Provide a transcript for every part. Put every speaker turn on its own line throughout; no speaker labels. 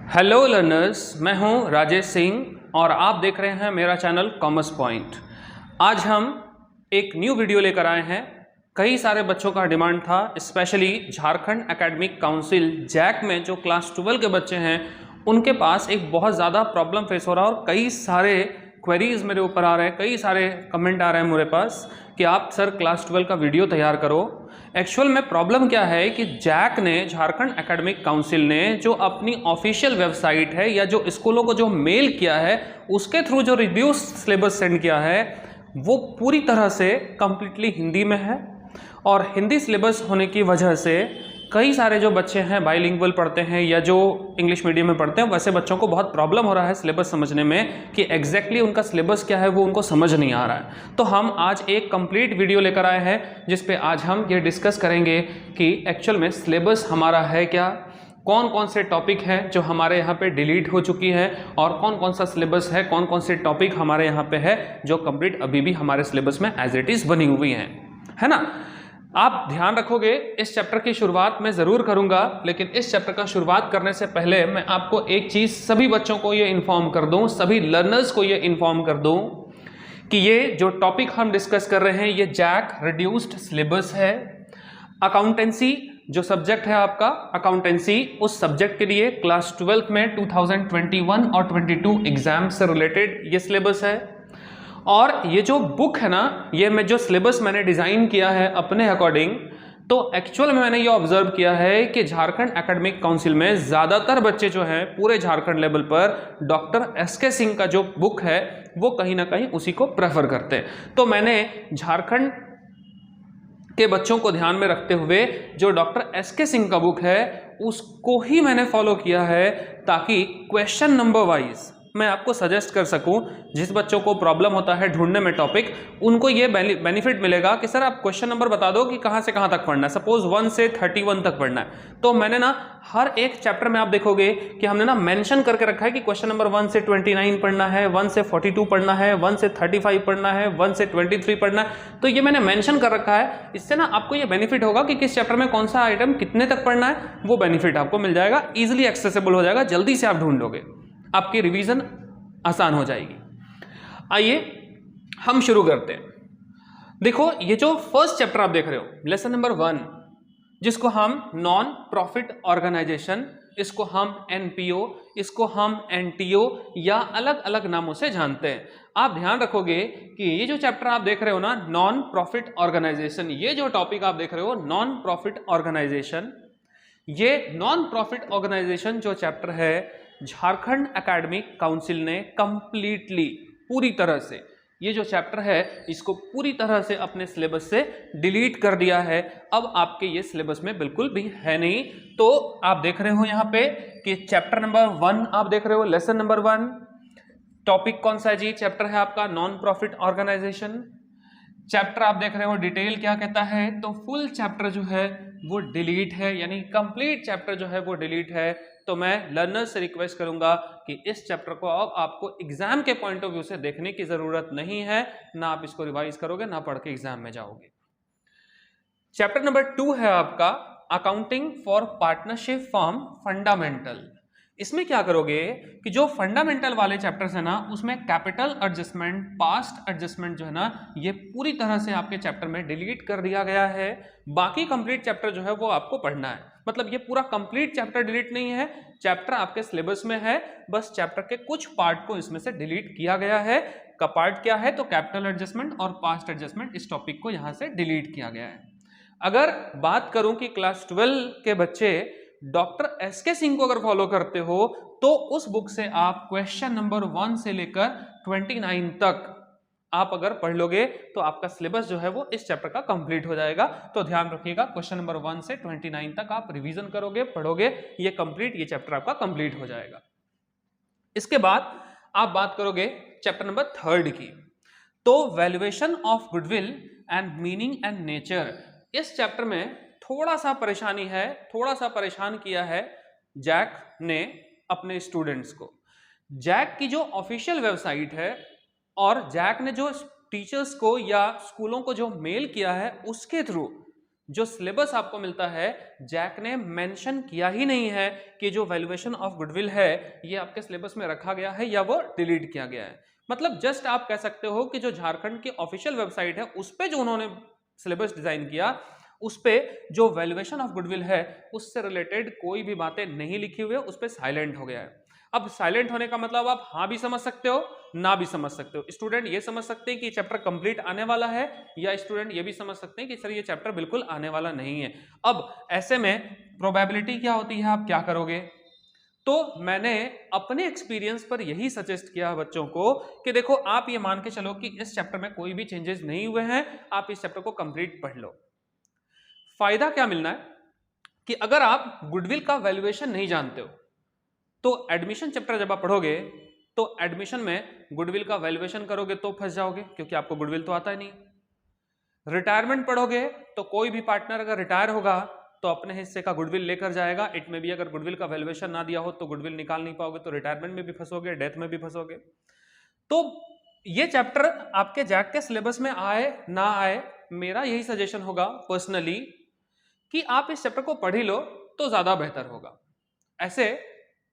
Hello learners, मैं हूं राजेश सिंह और आप देख रहे हैं मेरा चैनल कॉमर्स पॉइंट। आज हम एक न्यू वीडियो लेकर आए हैं। कई सारे बच्चों का डिमांड था, specially Jharkhand academic council JAC में जो क्लास 12 के बच्चे हैं उनके पास एक बहुत ज़्यादा प्रॉब्लम फेस हो रहा है और कई सारे क्वेरीज मेरे ऊपर आ रहे हैं, कई सारे कमेंट आ रहे हैं मेरे पास कि आप सर क्लास 12 का वीडियो तैयार करो। एक्चुअल में प्रॉब्लम क्या है कि जैक ने, झारखंड एकेडमिक काउंसिल ने, जो अपनी ऑफिशियल वेबसाइट है या जो स्कूलों को जो मेल किया है उसके थ्रू जो रिड्यूस सिलेबस सेंड किया है वो पूरी तरह से कंप्लीटली हिंदी में है। और हिंदी सिलेबस होने की वजह से कई सारे जो बच्चे हैं बाइलिंगुअल पढ़ते हैं या जो इंग्लिश मीडियम में पढ़ते हैं वैसे बच्चों को बहुत प्रॉब्लम हो रहा है सिलेबस समझने में कि एग्जैक्टली उनका सिलेबस क्या है वो उनको समझ नहीं आ रहा है। तो हम आज एक कंप्लीट वीडियो लेकर आए हैं जिस पे आज हम ये डिस्कस करेंगे कि एक्चुअल में सिलेबस हमारा है क्या, कौन कौन से टॉपिक हैं जो हमारे यहाँ पे डिलीट हो चुकी है और कौन कौन सा सिलेबस है, कौन कौन से टॉपिक हमारे यहाँ पे है जो कंप्लीट अभी भी हमारे सिलेबस में एज इट इज़ बनी हुई हैं, है ना। आप ध्यान रखोगे, इस चैप्टर की शुरुआत मैं ज़रूर करूंगा, लेकिन इस चैप्टर का शुरुआत करने से पहले मैं आपको एक चीज़ सभी बच्चों को ये इन्फॉर्म कर दूं, सभी लर्नर्स को ये इन्फॉर्म कर दूं कि ये जो टॉपिक हम डिस्कस कर रहे हैं ये जैक रिड्यूस्ड सिलेबस है। अकाउंटेंसी जो सब्जेक्ट है आपका, अकाउंटेंसी, उस सब्जेक्ट के लिए क्लास 12 में 2021 और 22 एग्जाम से रिलेटेड ये सिलेबस है। और ये जो बुक है ना, ये मैं जो सिलेबस मैंने डिज़ाइन किया है अपने अकॉर्डिंग, तो एक्चुअल में मैंने ये ऑब्जर्व किया है कि झारखंड एकेडमिक काउंसिल में ज़्यादातर बच्चे जो हैं पूरे झारखंड लेवल पर डॉक्टर एसके सिंह का जो बुक है वो कहीं ना कहीं उसी को प्रेफर करते हैं। तो मैंने झारखंड के बच्चों को ध्यान में रखते हुए जो डॉक्टर एसके सिंह का बुक है उसको ही मैंने फॉलो किया है ताकि क्वेश्चन नंबर वाइज मैं आपको सजेस्ट कर सकूं। जिस बच्चों को प्रॉब्लम होता है ढूंढने में टॉपिक, उनको ये बेनिफिट मिलेगा कि सर आप क्वेश्चन नंबर बता दो कि कहां से कहां तक पढ़ना है। सपोज 1 से 31 तक पढ़ना है तो मैंने ना हर एक चैप्टर में आप देखोगे कि हमने ना मेंशन करके रखा है कि क्वेश्चन नंबर 1 से 29 पढ़ना है, 1 से 42 पढ़ना है, 1 से 35 पढ़ना है, 1 से 23 पढ़ना है। तो ये मैंने मेंशन कर रखा है, इससे ना आपको ये बेनिफिट होगा कि किस चैप्टर में कौन सा आइटम कितने तक पढ़ना है, वो बेनिफिट आपको मिल जाएगा, ईजिली एक्सेसिबल हो जाएगा, जल्दी से आप ढूंढ लोगे, आपकी रिवीजन आसान हो जाएगी। आइए हम शुरू करते हैं। देखो, ये जो फर्स्ट चैप्टर आप देख रहे हो, लेसन नंबर 1, जिसको हम नॉन प्रॉफिट ऑर्गेनाइजेशन, इसको हम एनपीओ, इसको हम एनटीओ या अलग अलग नामों से जानते हैं। आप ध्यान रखोगे कि ये जो चैप्टर आप देख रहे हो ना, नॉन प्रॉफिट ऑर्गेनाइजेशन, ये जो टॉपिक आप देख रहे हो नॉन प्रॉफिट ऑर्गेनाइजेशन, ये नॉन प्रॉफिट ऑर्गेनाइजेशन जो चैप्टर है झारखंड एकेडमिक काउंसिल ने कंप्लीटली पूरी तरह से ये जो चैप्टर है इसको पूरी तरह से अपने सिलेबस से डिलीट कर दिया है। अब आपके ये सिलेबस में बिल्कुल भी है नहीं। तो आप देख रहे हो यहाँ पे कि चैप्टर नंबर 1 आप देख रहे हो, लेसन नंबर 1, टॉपिक कौन सा है जी? चैप्टर है आपका नॉन प्रॉफिट ऑर्गेनाइजेशन। चैप्टर आप देख रहे हो डिटेल क्या कहता है, तो फुल चैप्टर जो है वो डिलीट है, यानी कंप्लीट चैप्टर जो है वो डिलीट है। तो मैं लर्नर से रिक्वेस्ट करूंगा कि इस चैप्टर को अब आपको एग्जाम के पॉइंट ऑफ व्यू से देखने की जरूरत नहीं है, ना आप इसको रिवाइज करोगे ना पढ़ के एग्जाम में जाओगे। चैप्टर नंबर 2 है आपका accounting for partnership form fundamental. इसमें क्या करोगे कि जो फंडामेंटल वाले चैप्टर्स है ना उसमें कैपिटल एडजस्टमेंट, पास्ट एडजस्टमेंट जो है ना ये पूरी तरह से आपके चैप्टर में डिलीट कर दिया गया है। बाकी कंप्लीट चैप्टर जो है वो आपको पढ़ना है, मतलब ये पूरा कंप्लीट चैप्टर डिलीट नहीं है, चैप्टर आपके सिलेबस में है, बस चैप्टर के कुछ पार्ट को इसमें से डिलीट किया गया है। का पार्ट क्या है? तो कैपिटल एडजस्टमेंट और पास्ट एडजस्टमेंट, इस टॉपिक को यहां से डिलीट किया गया है। अगर बात करूं कि क्लास 12 के बच्चे डॉक्टर एसके सिंह को अगर फॉलो करते हो तो उस बुक से आप क्वेश्चन नंबर 1 से लेकर 29 तक आप अगर पढ़ लोगे तो आपका सिलेबस जो है वो इस चैप्टर का कंप्लीट हो जाएगा। तो ध्यान रखिएगा, क्वेश्चन नंबर 1 से 29 तक आप रिवीजन करोगे, पढ़ोगे, ये कंप्लीट, ये चैप्टर आपका कंप्लीट हो जाएगा। इसके बाद आप बात करोगे चैप्टर नंबर 3 की, तो valuation of goodwill and meaning and nature. इस चैप्टर में थोड़ा सा परेशानी है, थोड़ा सा परेशान किया है जैक ने अपने स्टूडेंट्स को। जैक की जो ऑफिशियल वेबसाइट है और जैक ने जो टीचर्स को या स्कूलों को जो मेल किया है उसके थ्रू जो सिलेबस आपको मिलता है जैक ने मेंशन किया ही नहीं है कि जो वैल्यूएशन ऑफ गुडविल है ये आपके सिलेबस में रखा गया है या वो डिलीट किया गया है। मतलब जस्ट आप कह सकते हो कि जो झारखंड की ऑफिशियल वेबसाइट है उस पे जो उन्होंने सिलेबस डिजाइन किया उस पे जो वैल्यूएशन ऑफ गुडविल है उससे रिलेटेड कोई भी बातें नहीं लिखी हुई है, उस पे साइलेंट हो गया है। अब साइलेंट होने का मतलब आप हाँ भी समझ सकते हो ना भी समझ सकते हो। स्टूडेंट ये समझ सकते हैं कि चैप्टर कंप्लीट आने वाला है या स्टूडेंट ये भी समझ सकते हैं कि सर ये चैप्टर बिल्कुल आने वाला नहीं है। अब ऐसे में प्रोबेबिलिटी क्या होती है, आप क्या करोगे? तो मैंने अपने एक्सपीरियंस पर यही सजेस्ट किया बच्चों को कि देखो आप ये मान के चलो कि इस चैप्टर में कोई भी चेंजेस नहीं हुए हैं, आप इस चैप्टर को कंप्लीट पढ़ लो। फायदा क्या मिलना है कि अगर आप गुडविल का वैल्यूएशन नहीं जानते हो तो एडमिशन चैप्टर जब आप पढ़ोगे तो एडमिशन में गुडविल का वैल्यूएशन करोगे तो फंस जाओगे क्योंकि आपको गुडविल तो आता ही नहीं। रिटायरमेंट पढ़ोगे तो कोई भी पार्टनर अगर रिटायर होगा तो अपने हिस्से का गुडविल लेकर जाएगा। इट में भी अगर गुडविल का वैल्यूएशन ना दिया हो तो गुडविल निकाल नहीं पाओगे, तो रिटायरमेंट में भी फंसोगे, डेथ में भी फंसोगे। तो ये चैप्टर आपके जैक के सिलेबस में आए ना आए, मेरा यही सजेशन होगा पर्सनली कि आप इस चैप्टर को पढ़ ही लो तो ज्यादा बेहतर होगा। ऐसे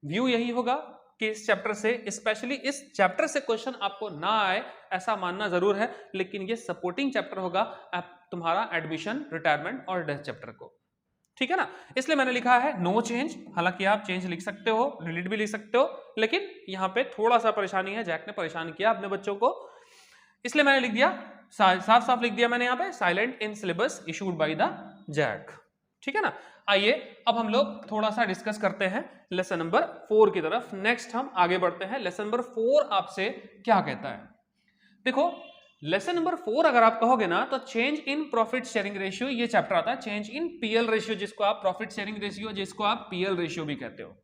व्यू यही होगा कि इस चैप्टर से, स्पेशली इस चैप्टर से क्वेश्चन आपको ना आए ऐसा मानना जरूर है, लेकिन ये सपोर्टिंग चैप्टर होगा तुम्हारा एडमिशन, रिटायरमेंट और डेथ चैप्टर को। ठीक है ना? इसलिए मैंने लिखा है नो चेंज। हालांकि आप चेंज लिख सकते हो, डिलीट भी लिख सकते हो, लेकिन यहां पे थोड़ा सा परेशानी है, जैक ने परेशान किया अपने बच्चों को, इसलिए मैंने लिख दिया, साफ साफ लिख दिया मैंने यहां पे, silent in syllabus issued by the JAC. ठीक है ना? आइए अब हम लोग थोड़ा सा डिस्कस करते हैं लेसन नंबर 4 की तरफ। नेक्स्ट हम आगे बढ़ते हैं। लेसन नंबर 4 आपसे क्या कहता है? देखो लेसन नंबर 4 अगर आप कहोगे ना तो change in profit sharing ratio, ये चैप्टर आता है। चेंज इन पीएल रेशियो, जिसको आप प्रॉफिट शेयरिंग रेशियो, जिसको आप पीएल रेशियो भी कहते हो,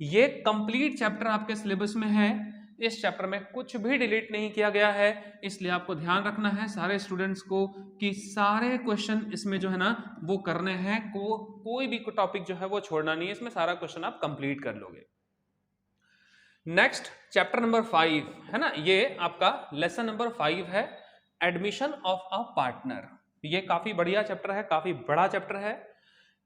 ये कंप्लीट चैप्टर आपके सिलेबस में है। इस चैप्टर में कुछ भी डिलीट नहीं किया गया है, इसलिए आपको ध्यान रखना है सारे स्टूडेंट्स को कि सारे क्वेश्चन इसमें जो है ना वो करने हैं, कोई भी टॉपिक जो है वो छोड़ना नहीं है, इसमें सारा क्वेश्चन आप कंप्लीट कर लोगे। नेक्स्ट चैप्टर नंबर 5 है ना, ये आपका लेसन नंबर 5 है, एडमिशन ऑफ अ पार्टनर। ये काफी बढ़िया चैप्टर है, काफी बड़ा चैप्टर है।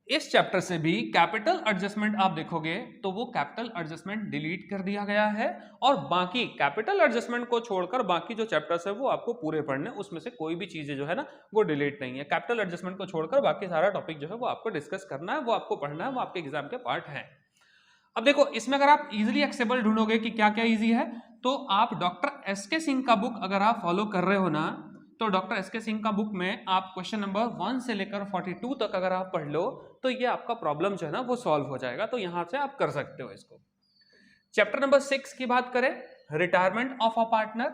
इस चैप्टर से भी कैपिटल एडजस्टमेंट आप देखोगे तो वो कैपिटल एडजस्टमेंट डिलीट कर दिया गया है, और बाकी कैपिटल एडजस्टमेंट को छोड़कर बाकी जो चैप्टर्स है वो आपको पूरे पढ़ने, उसमें से कोई भी चीजें जो है ना वो डिलीट नहीं है। कैपिटल एडजस्टमेंट को छोड़कर बाकी सारा टॉपिक जो है वो आपको डिस्कस करना है, वो आपको पढ़ना है, वो आपके एग्जाम के पार्ट है। अब देखो इसमें अगर आप इजिली एक्सेसिबल ढूंढोगे कि क्या क्या इजी है, तो आप डॉक्टर एस के सिंह का बुक अगर आप फॉलो कर रहे हो ना, तो डॉक्टर एस के सिंह का बुक में आप क्वेश्चन नंबर 1 से लेकर 42 तक अगर आप पढ़ लो तो ये आपका प्रॉब्लम जो है ना वो सॉल्व हो जाएगा, तो यहां से आप कर सकते हो इसको। चैप्टर नंबर 6 की बात करें, रिटायरमेंट ऑफ अ पार्टनर,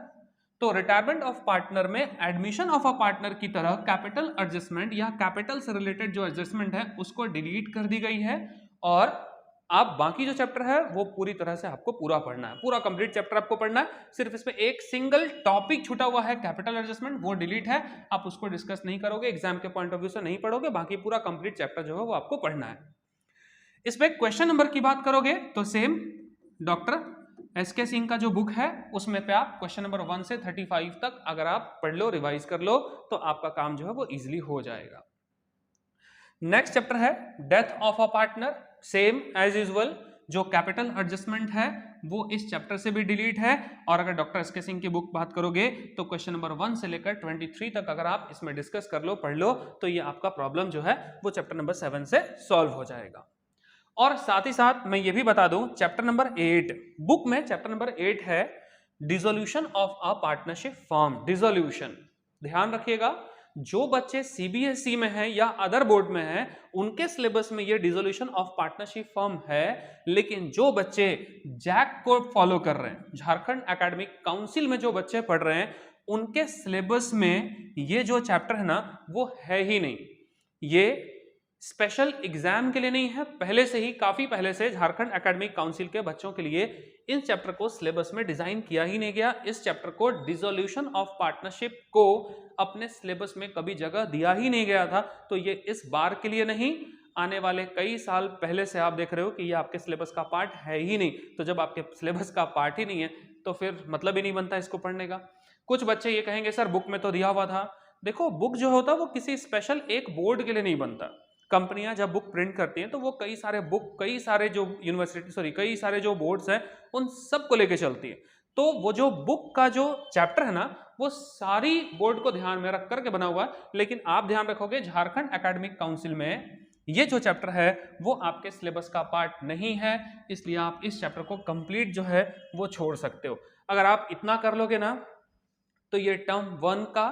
तो रिटायरमेंट ऑफ पार्टनर में एडमिशन ऑफ अ पार्टनर की तरह कैपिटल एडजस्टमेंट या कैपिटल से रिलेटेड जो एडजस्टमेंट है उसको डिलीट कर दी गई है, और आप बाकी जो चैप्टर है वो पूरी तरह से आपको पूरा पढ़ना है, पूरा कंप्लीट चैप्टर आपको पढ़ना है। सिर्फ इसमें एक सिंगल टॉपिक छूटा हुआ है कैपिटल एडजस्टमेंट, वो डिलीट है, आप उसको डिस्कस नहीं करोगे, एग्जाम के पॉइंट ऑफ व्यू से नहीं पढ़ोगे, बाकी पूरा कंप्लीट चैप्टर जो है वो आपको पढ़ना है। इसमें क्वेश्चन नंबर की बात करोगे तो सेम डॉक्टर एस के सिंह का जो बुक है उसमें पे आप क्वेश्चन नंबर 1 से 35 तक अगर आप पढ़ लो, रिवाइज कर लो, तो आपका काम जो है वो इजिली हो जाएगा। नेक्स्ट चैप्टर है death of a partner, same as usual जो कैपिटल एडजस्टमेंट है वो इस चैप्टर से भी डिलीट है, और अगर डॉक्टर एस के सिंह की बुक बात करोगे तो क्वेश्चन नंबर 1 से लेकर 23 तक अगर आप इसमें डिस्कस कर लो, पढ़ लो, तो ये आपका प्रॉब्लम जो है वो चैप्टर नंबर 7 से सॉल्व हो जाएगा। और साथ ही साथ मैं ये भी बता दूं, चैप्टर नंबर 8 बुक में चैप्टर नंबर 8 है dissolution of a partnership form. Dissolution, ध्यान रखिएगा, जो बच्चे सीबीएसई में है या अदर बोर्ड में है उनके सिलेबस में ये डिसोल्यूशन ऑफ पार्टनरशिप फॉर्म है, लेकिन जो बच्चे जैक को फॉलो कर रहे हैं, झारखंड एकेडमिक काउंसिल में जो बच्चे पढ़ रहे हैं, उनके सिलेबस में ये जो चैप्टर है ना वो है ही नहीं। ये स्पेशल एग्जाम के लिए नहीं है, पहले से ही, काफी पहले से झारखंड एकेडमिक काउंसिल के बच्चों के लिए इन चैप्टर को सिलेबस में डिजाइन किया ही नहीं गया। इस चैप्टर को, डिसोल्यूशन ऑफ पार्टनरशिप को, अपने सिलेबस में कभी जगह दिया ही नहीं गया था। तो ये इस बार के लिए नहीं, आने वाले कई साल पहले से आप देख रहे हो कि ये आपके सिलेबस का पार्ट है ही नहीं। तो जब आपके सिलेबस का पार्ट ही नहीं है तो फिर मतलब ही नहीं बनता इसको पढ़ने का। कुछ बच्चे ये कहेंगे सर बुक में तो दिया हुआ था। देखो बुक जो होता है वो किसी स्पेशल एक बोर्ड के लिए नहीं बनता। कंपनियां जब बुक प्रिंट करती हैं तो वो कई सारे जो कई सारे जो बोर्ड्स हैं उन सबको लेके चलती है। तो वो जो बुक का जो चैप्टर है ना वो सारी बोर्ड को ध्यान में रख करके बना हुआ है। लेकिन आप ध्यान रखोगे झारखंड एकेडमिक काउंसिल में ये जो चैप्टर है वो आपके सिलेबस का पार्ट नहीं है, इसलिए आप इस चैप्टर को कंप्लीट जो है वो छोड़ सकते हो। अगर आप इतना कर लोगे ना तो ये टर्म 1 का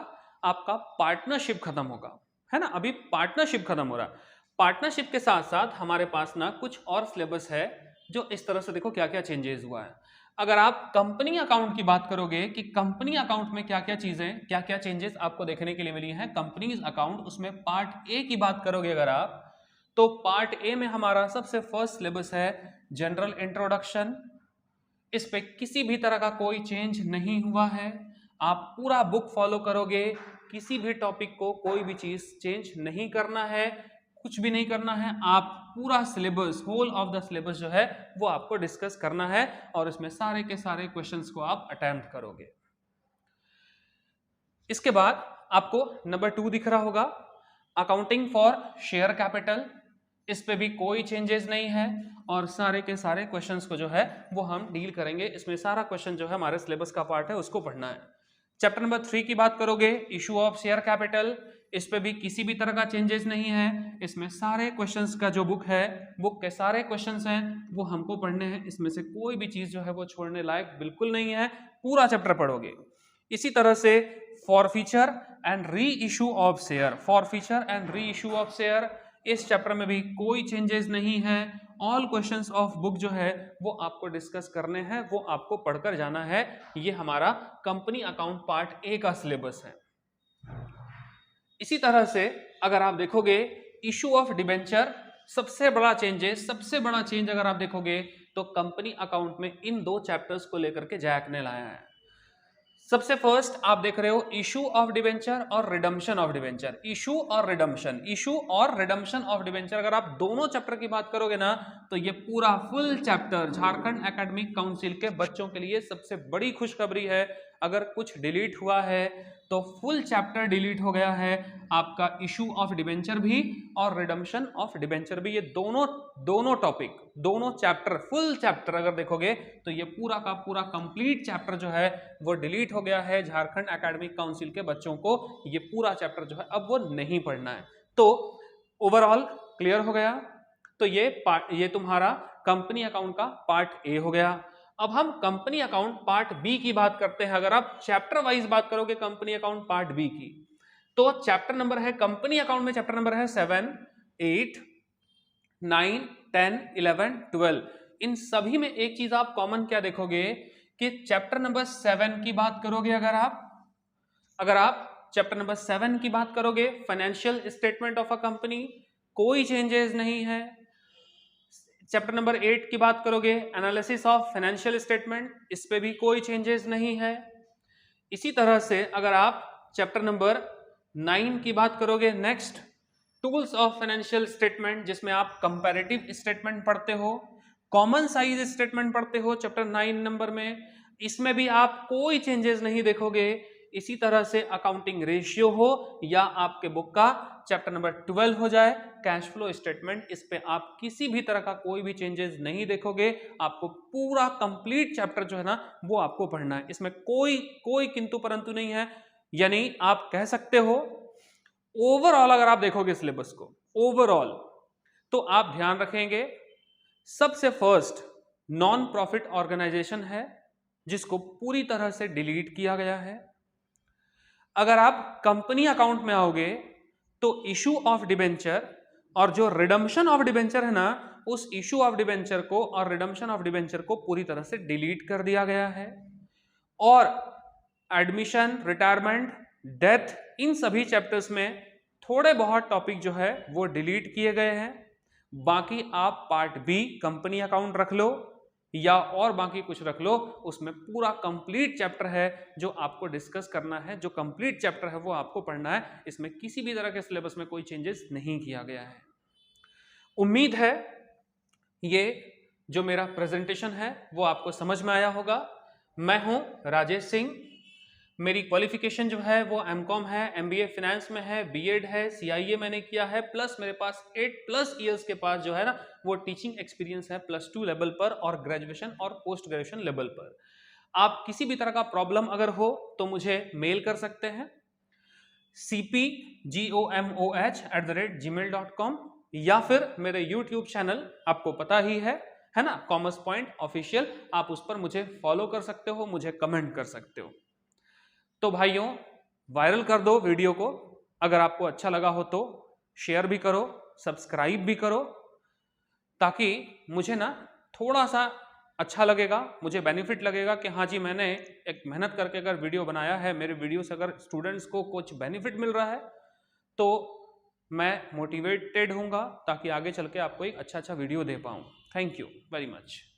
आपका पार्टनरशिप खत्म होगा, है ना। अभी पार्टनरशिप खत्म हो रहा है। पार्टनरशिप के साथ साथ हमारे पास ना कुछ और सिलेबस है जो इस तरह से देखो क्या क्या चेंजेस हुआ है। अगर आप कंपनी अकाउंट की बात करोगे कि कंपनी अकाउंट में क्या क्या चीजें क्या क्या चेंजेस आपको देखने के लिए मिली हैं कंपनीज अकाउंट, उसमें पार्ट ए की बात करोगे अगर आप, तो पार्ट ए में हमारा सबसे फर्स्ट सिलेबस है जनरल इंट्रोडक्शन। इस पे किसी भी तरह का कोई चेंज नहीं हुआ है। आप पूरा बुक फॉलो करोगे, किसी भी टॉपिक को कोई भी चीज चेंज नहीं करना है, कुछ भी नहीं करना है। आप पूरा syllabus, whole of the syllabus जो है वो आपको डिस्कस करना है और इसमें सारे के सारे क्वेश्चंस को आप अटेम्प्ट करोगे। इसके बाद आपको नंबर 2 दिख रहा होगा अकाउंटिंग फॉर शेयर कैपिटल। इस पे भी कोई चेंजेस नहीं है और सारे के सारे क्वेश्चंस को जो है वो हम डील करेंगे। इसमें सारा क्वेश्चन जो है हमारे सिलेबस का पार्ट है, उसको पढ़ना है। चैप्टर नंबर 3 की बात करोगे इशू ऑफ शेयर कैपिटल, इस पे भी किसी भी तरह का चेंजेस नहीं है। इसमें सारे क्वेश्चंस का जो बुक है, बुक के सारे क्वेश्चंस हैं वो हमको पढ़ने हैं। इसमें से कोई भी चीज जो है वो छोड़ने लायक बिल्कुल नहीं है, पूरा चैप्टर पढ़ोगे। इसी तरह से forfeiture and re issue of share, forfeiture and re issue of share, इस चैप्टर में भी कोई चेंजेस नहीं है। ऑल क्वेश्चंस ऑफ बुक जो है वो आपको डिस्कस करने हैं, वो आपको पढ़कर जाना है। ये हमारा कंपनी अकाउंट पार्ट ए का सिलेबस है। इसी तरह से अगर आप देखोगे इशू ऑफ डिबेंचर, सबसे बड़ा चेंज अगर आप देखोगे तो कंपनी अकाउंट में इन 2 चैप्टर्स को लेकर के जैक ने लाया है। सबसे फर्स्ट आप देख रहे हो इशू ऑफ डिबेंचर और रिडम्पशन ऑफ डिबेंचर। इशू और रिडम्पशन ऑफ डिबेंचर, अगर आप दोनों चैप्टर की बात करोगे ना तो ये पूरा full chapter Jharkhand academic council के बच्चों के लिए सबसे बड़ी खुशखबरी है। अगर कुछ डिलीट हुआ है तो फुल चैप्टर डिलीट हो गया है, आपका इशू ऑफ डिबेंचर भी और रिडम्पशन ऑफ डिबेंचर भी। ये दोनों टॉपिक, दोनों चैप्टर, फुल चैप्टर अगर देखोगे तो ये पूरा का पूरा कंप्लीट चैप्टर जो है वो डिलीट हो गया है। झारखंड एकेडमिक काउंसिल के बच्चों को ये पूरा चैप्टर जो है अब वो नहीं पढ़ना है। तो ओवरऑल क्लियर हो गया। तो ये तुम्हारा कंपनी अकाउंट का पार्ट ए हो गया। अब हम कंपनी अकाउंट पार्ट बी की बात करते हैं। अगर आप चैप्टर वाइज बात करोगे कंपनी अकाउंट पार्ट बी की, तो चैप्टर नंबर है कंपनी अकाउंट में, चैप्टर नंबर है 7, 8, 9, 10, 11, 12। इन सभी में एक चीज आप कॉमन क्या देखोगे कि चैप्टर नंबर 7 की बात करोगे, अगर आप चैप्टर नंबर 7 की बात करोगे financial statement of a company, कोई चेंजेस नहीं है। चैप्टर नंबर 8 की बात करोगे एनालिसिस ऑफ फाइनेंशियल स्टेटमेंट, इस पे भी कोई चेंजेस नहीं है। इसी तरह से अगर आप चैप्टर नंबर 9 की बात करोगे, next tools of financial statement, जिसमें आप कंपैरेटिव स्टेटमेंट पढ़ते हो, कॉमन साइज स्टेटमेंट पढ़ते हो चैप्टर 9 नंबर में, इसमें भी आप कोई चेंजेस नहीं देखोगे। इसी तरह से अकाउंटिंग रेशियो हो या आपके बुक का चैप्टर नंबर 12 हो जाए कैश फ्लो स्टेटमेंट, इस पे आप किसी भी तरह का कोई भी चेंजेस नहीं देखोगे। आपको पूरा कंप्लीट चैप्टर जो है ना वो आपको पढ़ना है, इसमें कोई किंतु परंतु नहीं है। यानी आप कह सकते हो ओवरऑल अगर आप देखोगे सिलेबस को ओवरऑल, तो आप ध्यान रखेंगे सबसे फर्स्ट नॉन प्रॉफिट ऑर्गेनाइजेशन है जिसको पूरी तरह से डिलीट किया गया है। अगर आप कंपनी अकाउंट में आओगे तो इशू ऑफ डिबेंचर और जो रिडम्पशन ऑफ डिबेंचर है ना, उस इशू ऑफ डिबेंचर को और रिडम्पशन ऑफ डिबेंचर को पूरी तरह से डिलीट कर दिया गया है। और एडमिशन, रिटायरमेंट, डेथ, इन सभी चैप्टर्स में थोड़े बहुत टॉपिक जो है वो डिलीट किए गए हैं। बाकी आप पार्ट बी कंपनी अकाउंट रख लो या और बाकी कुछ रख लो, उसमें पूरा कंप्लीट चैप्टर है जो आपको डिस्कस करना है, जो कंप्लीट चैप्टर है वो आपको पढ़ना है। इसमें किसी भी तरह के सिलेबस में कोई चेंजेस नहीं किया गया है। उम्मीद है ये जो मेरा प्रेजेंटेशन है वो आपको समझ में आया होगा। मैं हूं राजेश सिंह। मेरी क्वालिफिकेशन जो है वो एमकॉम है, एमबीए फाइनेंस में है, बीएड है, सीआईए मैंने किया है, प्लस मेरे पास 8+ ईयर्स के पास जो है ना वो टीचिंग एक्सपीरियंस है +2 लेवल पर और ग्रेजुएशन और पोस्ट ग्रेजुएशन लेवल पर। आप किसी भी तरह का प्रॉब्लम अगर हो तो मुझे मेल कर सकते हैं cpgomoh@gmail.com या फिर मेरे यूट्यूब चैनल आपको पता ही है ना, कॉमर्स पॉइंट ऑफिशियल, आप उस पर मुझे फॉलो कर सकते हो, मुझे कमेंट कर सकते हो। तो भाइयों वायरल कर दो वीडियो को, अगर आपको अच्छा लगा हो तो शेयर भी करो, सब्सक्राइब भी करो, ताकि मुझे ना थोड़ा सा अच्छा लगेगा, मुझे बेनिफिट लगेगा कि हाँ जी मैंने एक मेहनत करके अगर वीडियो बनाया है, मेरे वीडियो से अगर स्टूडेंट्स को कुछ बेनिफिट मिल रहा है तो मैं मोटिवेटेड हूँगा ताकि आगे चल के आपको एक अच्छा वीडियो दे पाऊँ। Thank you very much.